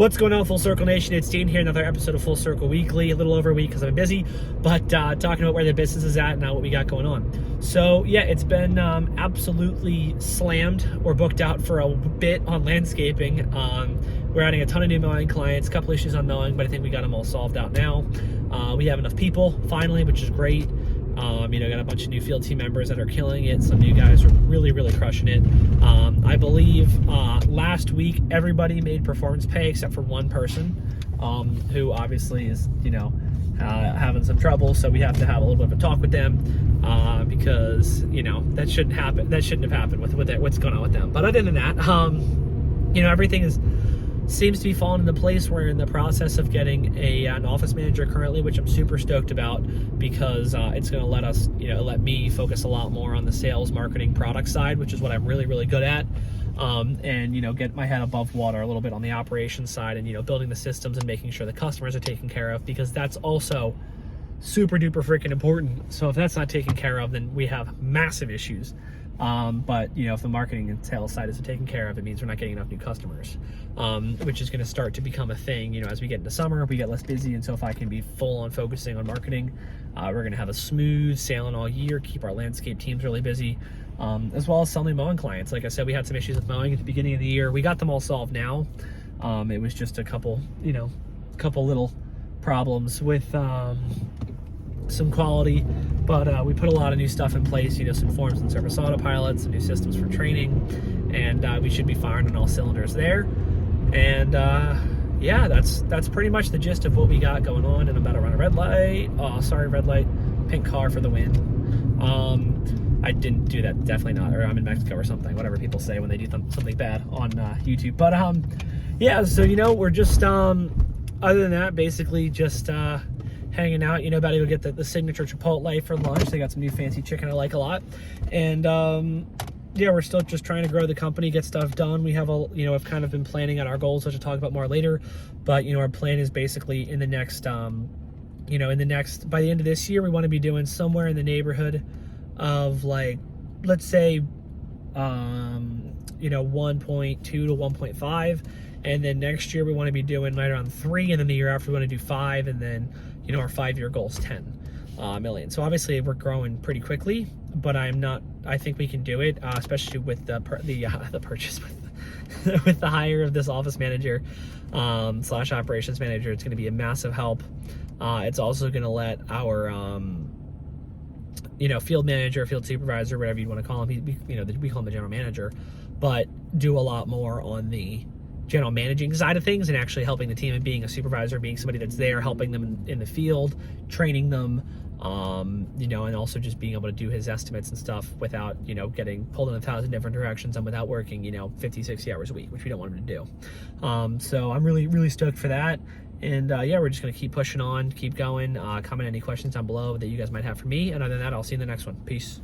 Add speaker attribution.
Speaker 1: What's going on, Full Circle Nation? It's Dean here, another episode of Full Circle Weekly. A little over a week because I'm busy, but talking about where the business is at and now what we got going on. So yeah, it's been absolutely slammed or booked out for a bit on landscaping. We're adding a ton of new mowing clients, a couple issues on mowing, but I think we got them all solved out now. We have enough people finally, which is great. Got a bunch of new field team members that are killing it. Some new guys are really, really crushing it. I believe last week everybody made performance pay except for one person who obviously is, having some trouble. So we have to have a little bit of a talk with them because, that shouldn't happen. That shouldn't have happened with what's going on with them. But other than that, everything seems to be falling into place. We're in the process of getting an office manager currently, which I'm super stoked about because it's going to let us, let me focus a lot more on the sales, marketing, product side, which is what I'm really, really good at. And get my head above water a little bit on the operations side and, building the systems and making sure the customers are taken care of, because that's also super duper freaking important. So if that's not taken care of, then we have massive issues. But if the marketing and sales side isn't taken care of, it means we're not getting enough new customers, which is going to start to become a thing. As we get into summer, we get less busy. And so if I can be full on focusing on marketing, we're going to have a smooth sailing all year, keep our landscape teams really busy, as well as selling mowing clients. Like I said, we had some issues with mowing at the beginning of the year. We got them all solved now. It was just a couple little problems with, some quality, but we put a lot of new stuff in place, some forms and service autopilot, some new systems for training, and we should be firing on all cylinders there. And yeah, that's pretty much the gist of what we got going on. And I'm about to run a red light. Oh, sorry, red light. Pink car for the win. I didn't do that, definitely not, or I'm in Mexico or something, whatever people say when they do something bad on YouTube. But yeah, so we're just other than that, basically just hanging out. About to go get the signature Chipotle for lunch. They got some new fancy chicken I like a lot. And yeah, we're still just trying to grow the company, get stuff done. We have I've kind of been planning out our goals, which I'll talk about more later. But our plan is basically in the next by the end of this year, we want to be doing somewhere in the neighborhood of, like, let's say 1.2 to 1.5, and then next year we want to be doing right around 3, and then the year after we want to do 5, and then our 5-year goal is 10 million. So obviously we're growing pretty quickly, but I think we can do it, especially with the purchase with the hire of this office manager / operations manager. It's going to be a massive help. It's also going to let our field manager, field supervisor, whatever you want to call him, we call him the general manager, but do a lot more on the general managing side of things and actually helping the team and being a supervisor, being somebody that's there, helping them in the field, training them, and also just being able to do his estimates and stuff without, getting pulled in 1,000 different directions and without working, 50, 60 hours a week, which we don't want him to do. So I'm really, really stoked for that. And yeah, we're just going to keep pushing on, keep going. Comment any questions down below that you guys might have for me. And other than that, I'll see you in the next one. Peace.